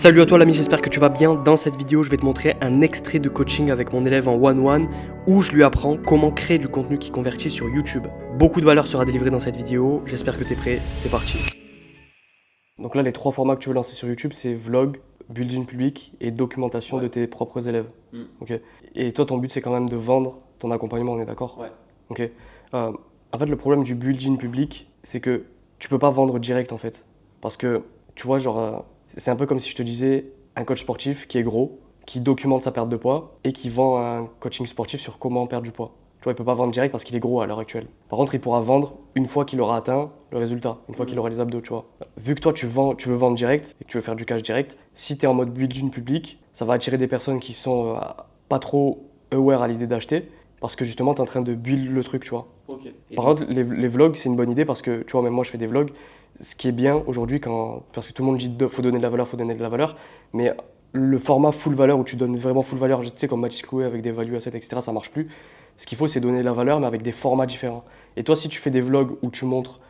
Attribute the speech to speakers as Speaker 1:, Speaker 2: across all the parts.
Speaker 1: Salut à toi l'ami, j'espère que tu vas bien. Dans cette vidéo, je vais te montrer un extrait de coaching avec mon élève en one-one où je lui apprends comment créer du contenu qui convertit sur YouTube. Beaucoup de valeur sera délivrée dans cette vidéo, j'espère que tu es prêt, c'est parti. Donc là, les trois formats que tu veux lancer sur YouTube, c'est vlog, building public et documentation de tes propres élèves. Ok. Et toi, ton but, c'est quand même de vendre ton accompagnement, on est d'accord?
Speaker 2: Ouais.
Speaker 1: Ok. En fait, le problème du building public, c'est que tu peux pas vendre direct en fait. Parce que, tu vois, genre, c'est un peu comme si je te disais un coach sportif qui est gros, qui documente sa perte de poids et qui vend un coaching sportif sur comment perdre du poids. Tu vois, il peut pas vendre direct parce qu'il est gros à l'heure actuelle. Par contre, il pourra vendre une fois qu'il aura atteint le résultat, une fois qu'il aura les abdos, tu vois. Vu que toi, tu veux vendre direct et que tu veux faire du cash direct, si tu es en mode building public, ça va attirer des personnes qui sont pas trop aware à l'idée d'acheter parce que justement, tu es en train de build le truc, tu vois.
Speaker 2: Ok. Et
Speaker 1: Par
Speaker 2: donc,
Speaker 1: contre, les vlogs, c'est une bonne idée parce que, tu vois, même moi, je fais des vlogs. Ce qui est bien aujourd'hui, parce que tout le monde dit faut donner de la valeur, faut donner de la valeur, mais le format full valeur où tu donnes vraiment full valeur, tu sais, comme Mathis Clouet avec des value assets, etc., ça marche plus. Ce qu'il faut, c'est donner de la valeur, mais avec des formats différents. Et toi, si tu fais des vlogs où tu montres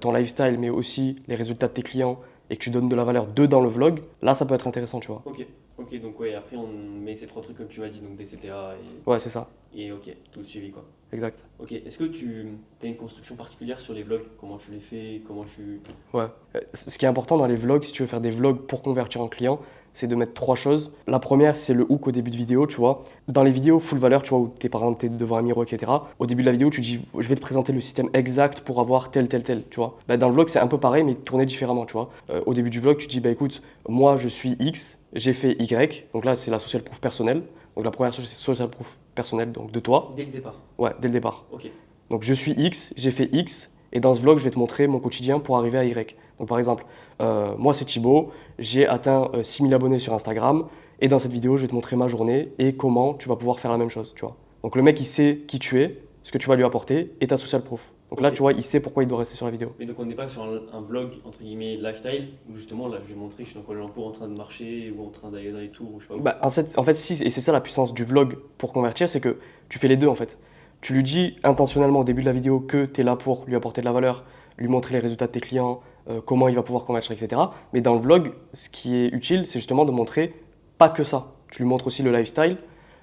Speaker 1: ton lifestyle, mais aussi les résultats de tes clients, et que tu donnes de la valeur dans le vlog, là, ça peut être intéressant, tu vois.
Speaker 2: ok. Ok, donc ouais, après on met ces trois trucs comme tu m'as dit, donc des CTA
Speaker 1: Ouais, c'est ça,
Speaker 2: et ok, tout suivi quoi.
Speaker 1: exact.
Speaker 2: Ok, est-ce que tu as une construction particulière sur les vlogs? Comment tu les fais? Comment tu...
Speaker 1: Ouais. Ce qui est important dans les vlogs, si tu veux faire des vlogs pour convertir en client, c'est de mettre trois choses. La première, c'est le hook au début de vidéo, tu vois. Dans les vidéos full valeur, tu vois, où par exemple, t'es devant un miroir, etc. Au début de la vidéo, tu dis, je vais te présenter le système exact pour avoir tel, tu vois. Bah, dans le vlog, c'est un peu pareil, mais tourné différemment, tu vois. Au début du vlog, tu dis, bah écoute, moi, je suis X, j'ai fait Y. Donc là, c'est la social proof personnelle. Donc la première chose, c'est social proof personnelle, donc de toi.
Speaker 2: Dès le départ.
Speaker 1: Ouais, dès le départ.
Speaker 2: Ok.
Speaker 1: Donc je suis X, j'ai fait X, et dans ce vlog, je vais te montrer mon quotidien pour arriver à Y. Donc par exemple, moi c'est Thibaut, j'ai atteint 6000 abonnés sur Instagram, et dans cette vidéo, je vais te montrer ma journée et comment tu vas pouvoir faire la même chose, tu vois. Donc le mec, il sait qui tu es, ce que tu vas lui apporter, et ta social proof. Donc là,
Speaker 2: Ok.
Speaker 1: tu vois, il sait pourquoi il doit rester sur la vidéo.
Speaker 2: Mais donc on n'est pas sur un vlog entre guillemets lifestyle où justement là je vais montrer que je suis dans Kuala Lumpur en train de marcher ou en train d'aller dans les tours ou je sais pas où.
Speaker 1: Bah, en fait, si, et c'est ça la puissance du vlog pour convertir, c'est que tu fais les deux en fait. Tu lui dis intentionnellement au début de la vidéo que tu es là pour lui apporter de la valeur, lui montrer les résultats de tes clients, comment il va pouvoir convertir, etc. Mais dans le vlog, ce qui est utile, c'est justement de montrer pas que ça. Tu lui montres aussi le lifestyle,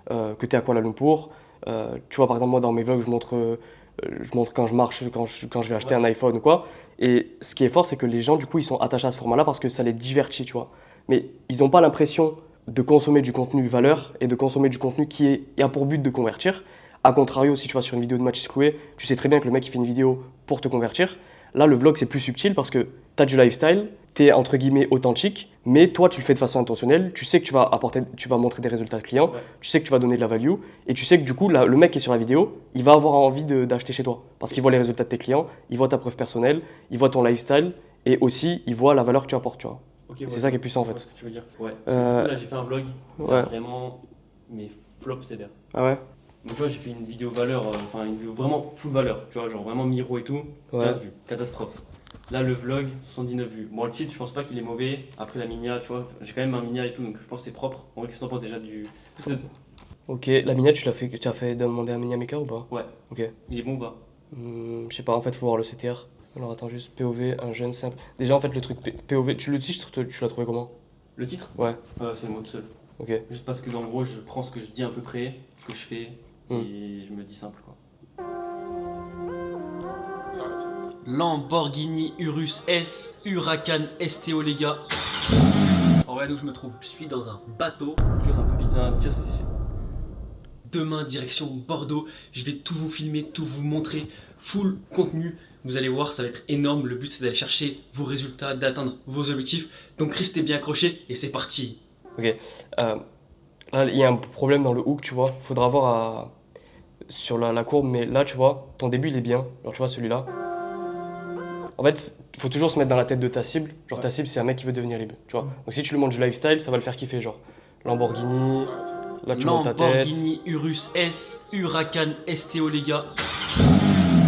Speaker 1: que tu es à Kuala Lumpur. Tu vois, par exemple, moi dans mes vlogs, je montre quand je marche, quand je vais acheter un iPhone ou quoi. Et ce qui est fort, c'est que les gens, du coup, ils sont attachés à ce format-là parce que ça les divertit, tu vois. Mais ils n'ont pas l'impression de consommer du contenu valeur et de consommer du contenu qui a pour but de convertir. A contrario, si tu vas sur une vidéo de Mathis Clouet, tu sais très bien que le mec il fait une vidéo pour te convertir. Là, le vlog c'est plus subtil parce que tu as du lifestyle, tu es entre guillemets authentique, mais toi tu le fais de façon intentionnelle. Tu sais que tu vas montrer des résultats clients,
Speaker 2: Ouais.
Speaker 1: tu sais que tu vas donner de la value et tu sais que du coup, le mec qui est sur la vidéo, il va avoir envie d'acheter chez toi parce qu'il voit les résultats de tes clients, il voit ta preuve personnelle, il voit ton lifestyle et aussi il voit la valeur que tu apportes, tu vois.
Speaker 2: Ok,
Speaker 1: C'est
Speaker 2: ouais,
Speaker 1: ça qui est puissant en
Speaker 2: je vois
Speaker 1: fait.
Speaker 2: ce que tu veux dire. Ouais. Parce que du coup
Speaker 1: Euh,
Speaker 2: là j'ai fait un vlog, il a
Speaker 1: ouais.
Speaker 2: vraiment mes flops sévères.
Speaker 1: Ah ouais?
Speaker 2: Donc tu vois, j'ai fait une vidéo valeur, enfin une vidéo vraiment full valeur, tu vois, genre vraiment miro et tout,
Speaker 1: Ouais.
Speaker 2: 15 vues, catastrophe. Là, le vlog, 79 vues. Bon, le titre, je pense pas qu'il est mauvais. Après, la minia, tu vois, j'ai quand même un minia et tout, donc je pense que c'est propre. En vrai, qu'est-ce que t'en penses déjà du.
Speaker 1: Ok, la miniature, tu as fait demander un mini maker ou pas?
Speaker 2: Ouais,
Speaker 1: Ok.
Speaker 2: il est bon ou pas?
Speaker 1: Je sais pas, en fait, faut voir le CTR. Alors attends, juste POV, un jeune simple. Déjà, en fait, le truc POV, le titre, tu l'as trouvé comment?
Speaker 2: Le titre?
Speaker 1: Ouais,
Speaker 2: C'est le mot tout seul.
Speaker 1: ok.
Speaker 2: Juste parce que, en gros, je prends ce que je dis à peu près, ce que je fais,
Speaker 1: Hmm.
Speaker 2: et je me dis simple, quoi. Lamborghini Urus S, Huracan STO, les gars. En vrai, où je me trouve, je suis dans un bateau. Tu vois, c'est un peu bizarre. Demain, direction Bordeaux, je vais tout vous filmer, tout vous montrer, full contenu. Vous allez voir, ça va être énorme. Le but, c'est d'aller chercher vos résultats, d'atteindre vos objectifs. Donc, restez bien accrochés et c'est parti.
Speaker 1: Ok. Là, il y a un problème dans le hook, tu vois. Faudra voir sur la courbe, mais là, tu vois, ton début, il est bien. Genre, tu vois, celui-là. En fait, il faut toujours se mettre dans la tête de ta cible. Genre, ta cible, c'est un mec qui veut devenir libre, tu vois. Donc, si tu lui montres du lifestyle, ça va le faire kiffer. Genre, Lamborghini, là, tu montes ta tête.
Speaker 2: Lamborghini Urus S, Huracan STO, les gars.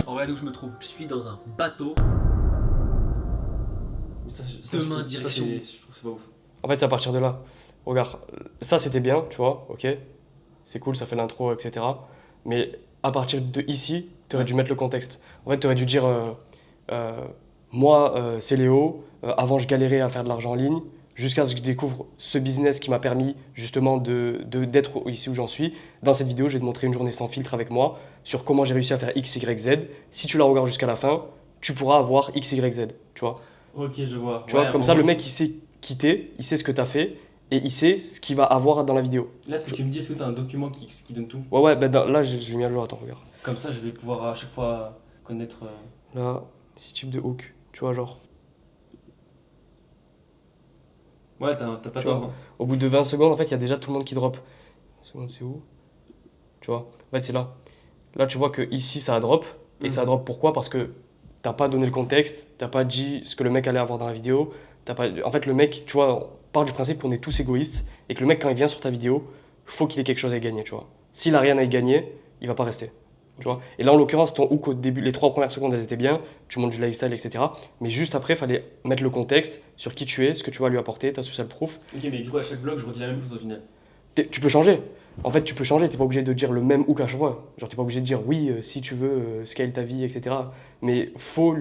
Speaker 2: En vrai, où je me trouve, je suis dans un bateau. Demain, direction. Je trouve que c'est pas ouf.
Speaker 1: En fait, c'est à partir de là. Regarde, ça c'était bien, tu vois, ok. C'est cool, ça fait l'intro, etc. Mais à partir de ici, tu aurais dû mettre le contexte. En fait, tu aurais dû dire moi, c'est Léo. Avant, je galérais à faire de l'argent en ligne. jusqu'à ce que je découvre ce business qui m'a permis justement d'être ici où j'en suis. Dans cette vidéo, je vais te montrer une journée sans filtre avec moi sur comment j'ai réussi à faire X, Y, Z. Si tu la regardes jusqu'à la fin, tu pourras avoir X, Y, Z, tu vois.
Speaker 2: Ok, je vois.
Speaker 1: Tu vois,
Speaker 2: Ouais,
Speaker 1: comme
Speaker 2: en
Speaker 1: ça, le
Speaker 2: gros,
Speaker 1: mec, il sait qui t'es, il sait ce que tu as fait et il sait ce qu'il va avoir dans la vidéo.
Speaker 2: là, ce que tu me dis, est-ce que tu as un document qui donne tout?
Speaker 1: Ouais, ouais, ben là, je l'ai mis à jour, attends, regarde.
Speaker 2: Comme ça, je vais pouvoir à chaque fois connaître.
Speaker 1: Là, 6 types de hook, tu vois, genre.
Speaker 2: Ouais, t'as pas
Speaker 1: Tu vois,
Speaker 2: tort. Hein.
Speaker 1: au bout de 20 secondes, en fait, il y a déjà tout le monde qui drop. 20 secondes, c'est où? Tu vois, en fait, c'est là. Là, tu vois que ici, ça a drop. Et ça a drop pourquoi? Parce que t'as pas donné le contexte, t'as pas dit ce que le mec allait avoir dans la vidéo. T'as pas... En fait, le mec, tu vois, on part du principe qu'on est tous égoïstes et que le mec, quand il vient sur ta vidéo, faut qu'il ait quelque chose à y gagner, tu vois. S'il a rien à y gagner, il va pas rester. Tu vois. Et là, en l'occurrence, ton hook au début, les 3 premières secondes, elles étaient bien, tu montes du lifestyle, etc. Mais juste après, il fallait mettre le contexte sur qui tu es, ce que tu vas lui apporter, ta social proof.
Speaker 2: Ok, mais du coup, à chaque vlog, je redis la même chose au final.
Speaker 1: Tu peux changer. En fait, tu peux changer, t'es pas obligé de dire le même hook à chaque fois. Genre, t'es pas obligé de dire oui, si tu veux scale ta vie, etc. Mais faut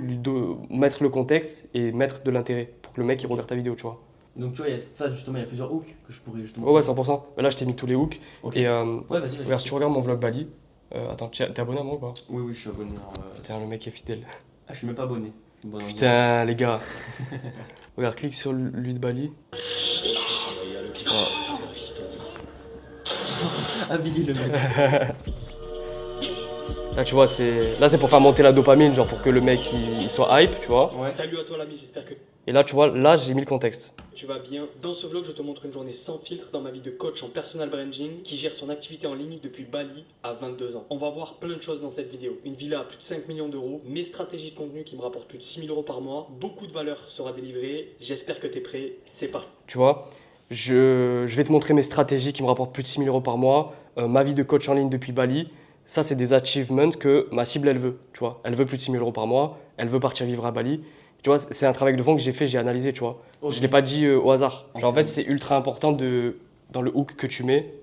Speaker 1: mettre le contexte et mettre de l'intérêt pour que le mec il regarde ta vidéo, tu vois.
Speaker 2: Donc, tu vois, ça, justement, il y a plusieurs hooks que je pourrais justement.
Speaker 1: Ouais, ouais, 100%. Mais là, je t'ai mis tous les hooks.
Speaker 2: Ok.
Speaker 1: Et
Speaker 2: Ouais, vas-y, vas-y.
Speaker 1: regarde, si tu regardes mon vlog Bali, attends, t'es abonné à moi ou pas?
Speaker 2: Oui, oui, je suis abonné.
Speaker 1: Putain, le mec est fidèle.
Speaker 2: Ah, je suis même pas abonné. Bon, non,
Speaker 1: Putain, les gars. Regarde, clique sur lui de Bali. Voilà.
Speaker 2: habillé le mec.
Speaker 1: Là, tu vois, là, c'est pour faire monter la dopamine, genre pour que le mec il soit hype, tu vois.
Speaker 2: Ouais.
Speaker 3: Salut à toi l'ami, j'espère que
Speaker 1: Et là, tu vois, là, j'ai mis le contexte.
Speaker 3: tu vas bien. Dans ce vlog, je te montre une journée sans filtre dans ma vie de coach en personal branding qui gère son activité en ligne depuis Bali à 22 ans. On va voir plein de choses dans cette vidéo. Une villa à plus de 5 millions d'euros, mes stratégies de contenu qui me rapportent plus de 6 000 euros par mois, beaucoup de valeur sera délivrée. J'espère que tu es prêt, c'est parti.
Speaker 1: Tu vois, je vais te montrer mes stratégies qui me rapportent plus de 6 000 euros par mois, ma vie de coach en ligne depuis Bali. Ça, c'est des achievements que ma cible, elle veut. Tu vois, elle veut plus de 6 000 euros par mois, elle veut partir vivre à Bali. Tu vois, c'est un travail de fond que j'ai fait, j'ai analysé, tu vois.
Speaker 2: Ok.
Speaker 1: Je ne l'ai pas dit au hasard. Genre, en
Speaker 2: Ok.
Speaker 1: fait, c'est ultra important dans le hook que tu mets,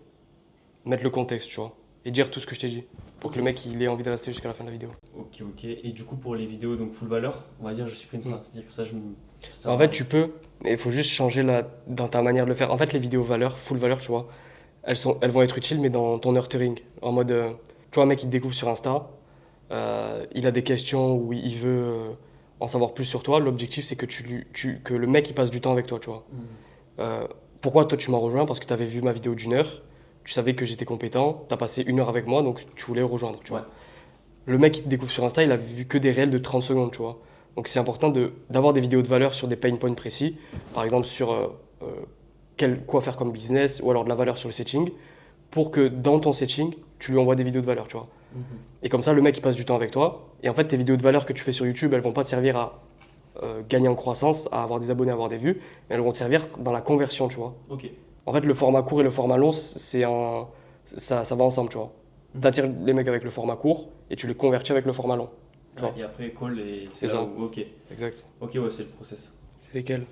Speaker 1: mettre le contexte, tu vois. Et dire tout ce que je t'ai dit. Pour que le mec, il ait envie de rester jusqu'à la fin de la vidéo.
Speaker 2: Ok, ok. Et du coup, pour les vidéos donc full valeur, on va dire je supprime ça. C'est-à-dire que ça, ça
Speaker 1: En fait, tu peux, mais il faut juste changer dans ta manière de le faire. En fait, les vidéos valeur, full valeur, tu vois, elles vont être utiles, mais dans ton nurturing. En mode, tu vois, un mec qui te découvre sur Insta, il a des questions où il veut en savoir plus sur toi. L'objectif, c'est que, que le mec, il passe du temps avec toi, tu vois. Pourquoi toi, tu m'as rejoint? Parce que tu avais vu ma vidéo d'1 heure, tu savais que j'étais compétent, tu as passé 1 heure avec moi, donc tu voulais rejoindre, tu vois.
Speaker 2: Ouais.
Speaker 1: Le mec qui te découvre sur Insta, il a vu que des réels de 30 secondes, tu vois. Donc c'est important d'avoir des vidéos de valeur sur des pain points précis, par exemple sur quoi faire comme business ou alors de la valeur sur le setting, pour que dans ton setting, tu lui envoies des vidéos de valeur, tu vois. Et comme ça, le mec, il passe du temps avec toi. Et en fait, tes vidéos de valeur que tu fais sur YouTube, elles vont pas te servir à gagner en croissance, à avoir des abonnés, à avoir des vues, mais elles vont te servir dans la conversion, tu vois.
Speaker 2: Ok.
Speaker 1: En fait, le format court et le format long, ça va ensemble, tu vois. Tu attires les mecs avec le format court et tu les convertis avec le format long. Tu vois.
Speaker 2: Et après, call et
Speaker 1: C'est
Speaker 2: c'est là
Speaker 1: ça.
Speaker 2: où. Ok.
Speaker 1: Exact.
Speaker 2: Ok, ouais, c'est le process.
Speaker 1: C'est lesquels?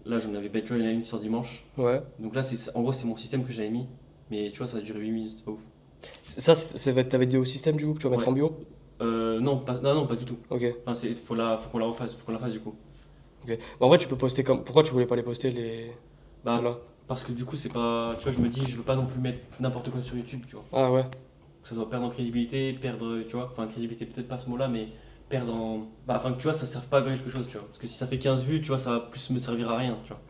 Speaker 2: Là, j'en avais, tu vois, il y en a une qui sort dimanche.
Speaker 1: Ouais.
Speaker 2: Donc là, en gros, c'est mon système que j'avais mis. Mais tu vois, ça a duré 8 minutes, c'est pas ouf.
Speaker 1: Ça, va être ta vidéo système du coup que tu vas mettre
Speaker 2: Ouais.
Speaker 1: en bio?
Speaker 2: Non, non, pas du tout.
Speaker 1: Ok.
Speaker 2: Enfin, faut qu'on la refasse, faut qu'on la fasse du coup.
Speaker 1: Ok. Mais en vrai, tu peux poster comme. Pourquoi tu voulais pas les poster les.
Speaker 2: Bah,
Speaker 1: Celles-là.
Speaker 2: parce que du coup, c'est pas. Tu vois, je me dis, je veux pas non plus mettre n'importe quoi sur YouTube, tu vois.
Speaker 1: Ah ouais.
Speaker 2: Que ça doit perdre en crédibilité, perdre, tu vois. Enfin, crédibilité, peut-être pas ce mot-là, mais perdre en. Bah, enfin, tu vois, ça sert pas à quelque chose, tu vois. Parce que si ça fait 15 vues, tu vois, ça va plus me servir à rien, tu vois.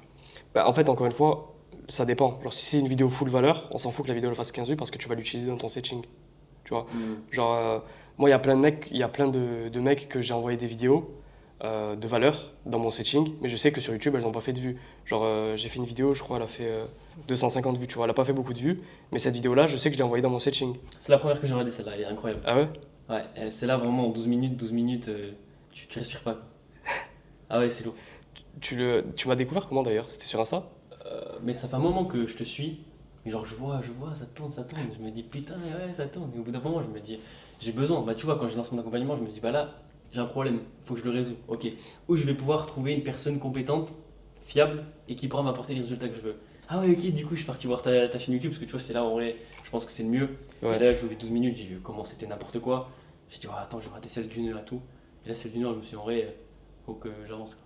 Speaker 1: Bah, en fait, encore une fois, ça dépend. Genre, si c'est une vidéo full valeur, on s'en fout que la vidéo elle fasse 15 vues parce que tu vas l'utiliser dans ton setting. Tu vois. Genre, moi, il y a plein de mecs, de mecs que j'ai envoyé des vidéos de valeur dans mon setting, mais je sais que sur YouTube, elles n'ont pas fait de vues. Genre, j'ai fait une vidéo, je crois, elle a fait 250 vues, tu vois. Elle a pas fait beaucoup de vues, mais cette vidéo-là, je sais que je l'ai envoyée dans mon setting.
Speaker 2: C'est la première que j'ai regardée, celle-là, elle est incroyable.
Speaker 1: Ah ouais?
Speaker 2: Ouais, c'est là vraiment en 12 minutes, tu respires pas, quoi. Ah ouais, c'est lourd.
Speaker 1: Tu m'as découvert comment d'ailleurs? C'était sur Insta?
Speaker 2: Mais ça fait un moment que je te suis. Mais genre, je vois, ça tourne. Je me dis, putain, ouais, ça tourne. Et au bout d'un moment, je me dis, j'ai besoin. Bah, tu vois, quand je lance mon accompagnement, je me dis, bah là, j'ai un problème, faut que je le résous. Ok. Où je vais pouvoir trouver une personne compétente, fiable et qui pourra m'apporter les résultats que je veux. Ah ouais, ok, du coup, je suis parti voir ta chaîne YouTube parce que tu vois, c'est là où je pense que c'est le mieux.
Speaker 1: Ouais.
Speaker 2: Et là, j'ai vu 12 minutes, j'ai vu comment c'était n'importe quoi. J'ai dit, oh, attends, je vais rater celle d'une heure et tout. Et là, celle d'une heure, je me suis dit, en vrai, faut que j'avance, quoi.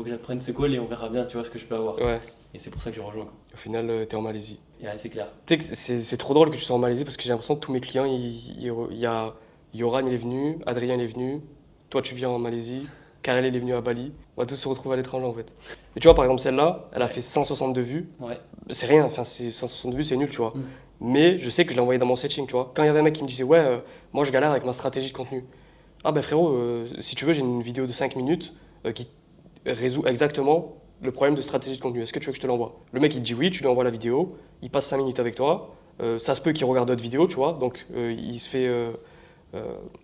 Speaker 2: faut que j'apprenne ce call et on verra bien, tu vois, ce que je peux avoir.
Speaker 1: Ouais.
Speaker 2: Et c'est pour ça que je rejoins, quoi.
Speaker 1: Au final, t'es en Malaisie.
Speaker 2: Et ouais, c'est clair.
Speaker 1: Tu sais que c'est trop drôle que tu sois en Malaisie parce que j'ai l'impression que tous mes clients, il y a Yoran, il est venu, Adrien, il est venu, toi, tu viens en Malaisie, Karel, il est venu à Bali. On va tous se retrouver à l'étranger en fait. Mais tu vois, par exemple, celle-là, elle a fait 162 vues.
Speaker 2: Ouais.
Speaker 1: C'est rien, enfin, c'est 160 vues, c'est nul, tu vois.
Speaker 2: Mm.
Speaker 1: Mais je sais que je l'ai envoyé dans mon setting, tu vois. Quand il y avait un mec qui me disait, ouais, moi je galère avec ma stratégie de contenu. Ah ben frérot, si tu veux, j'ai une vidéo de 5 minutes qui résout exactement le problème de stratégie de contenu. Est-ce que tu veux que je te l'envoie? Le mec il te dit oui, tu lui envoies la vidéo, il passe 5 minutes avec toi. Ça se peut qu'il regarde d'autres vidéos, tu vois. Donc il se fait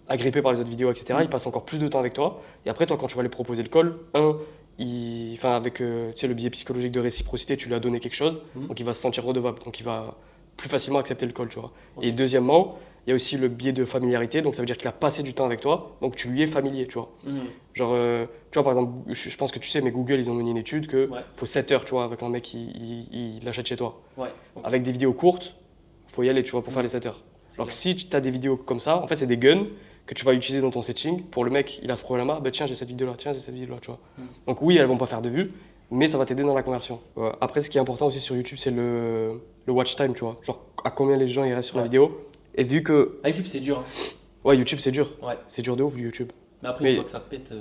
Speaker 1: agripper par les autres vidéos, etc. Il passe encore plus de temps avec toi. Et après, toi, quand tu vas lui proposer le call, enfin, avec tu sais, le biais psychologique de réciprocité, tu lui as donné quelque chose, donc il va se sentir redevable. Donc il va plus facilement accepter le call, tu vois.
Speaker 2: Ok.
Speaker 1: Et deuxièmement, il y a aussi le biais de familiarité, donc ça veut dire qu'il a passé du temps avec toi, donc tu lui es familier, tu vois. Genre, tu vois, par exemple, je pense que tu sais, mais Google, ils ont mené une étude que
Speaker 2: Ouais.
Speaker 1: faut 7 heures, tu vois, avec un mec qui l'achète chez toi.
Speaker 2: Ouais. Ok.
Speaker 1: Avec des vidéos courtes, faut y aller, tu vois, pour faire les 7 heures.
Speaker 2: C'est
Speaker 1: Alors que
Speaker 2: clair.
Speaker 1: si tu as des vidéos comme ça, en fait, c'est des guns que tu vas utiliser dans ton setting. Pour le mec, il a ce problème-là, bah tiens, j'ai cette vidéo-là, tiens, j'ai cette vidéo-là, tu vois. Donc oui, elles vont pas faire de vues, mais ça va t'aider dans la conversion. Après, ce qui est important aussi sur YouTube, c'est le watch time, tu vois. Genre, à combien les gens ils restent sur la
Speaker 2: Ouais.
Speaker 1: vidéo. Et vu que,
Speaker 2: Ah, YouTube, c'est dur. Hein.
Speaker 1: ouais, YouTube, c'est dur.
Speaker 2: Ouais.
Speaker 1: C'est dur de ouf, YouTube.
Speaker 2: Mais après,
Speaker 1: Mais-
Speaker 2: une fois que ça pète.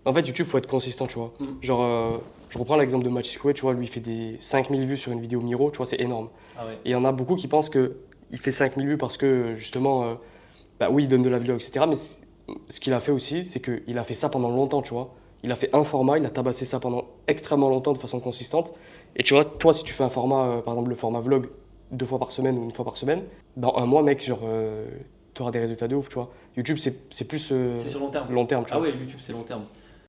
Speaker 1: En fait, YouTube, faut être consistant, tu vois.
Speaker 2: Mm.
Speaker 1: Genre, je reprends l'exemple de Mathis, tu vois, lui, il fait des 5000 vues sur une vidéo Miro, tu vois, c'est énorme.
Speaker 2: Ah ouais.
Speaker 1: Et il y en a beaucoup qui pensent qu'il fait 5000 vues parce que, justement, bah oui, il donne de la vidéo, etc. Mais ce qu'il a fait aussi, c'est qu'il a fait ça pendant longtemps, tu vois. Il a fait un format, il a tabassé ça pendant extrêmement longtemps de façon consistante. Et tu vois, toi, si tu fais un format, par exemple, le format vlog, 2 fois par semaine ou 1 fois par semaine, dans un mois, mec, genre, tu auras des résultats de ouf, tu vois. YouTube, c'est plus
Speaker 2: C'est sur long terme.
Speaker 1: long terme, tu
Speaker 2: Ah
Speaker 1: vois.
Speaker 2: ouais, YouTube, c'est long terme.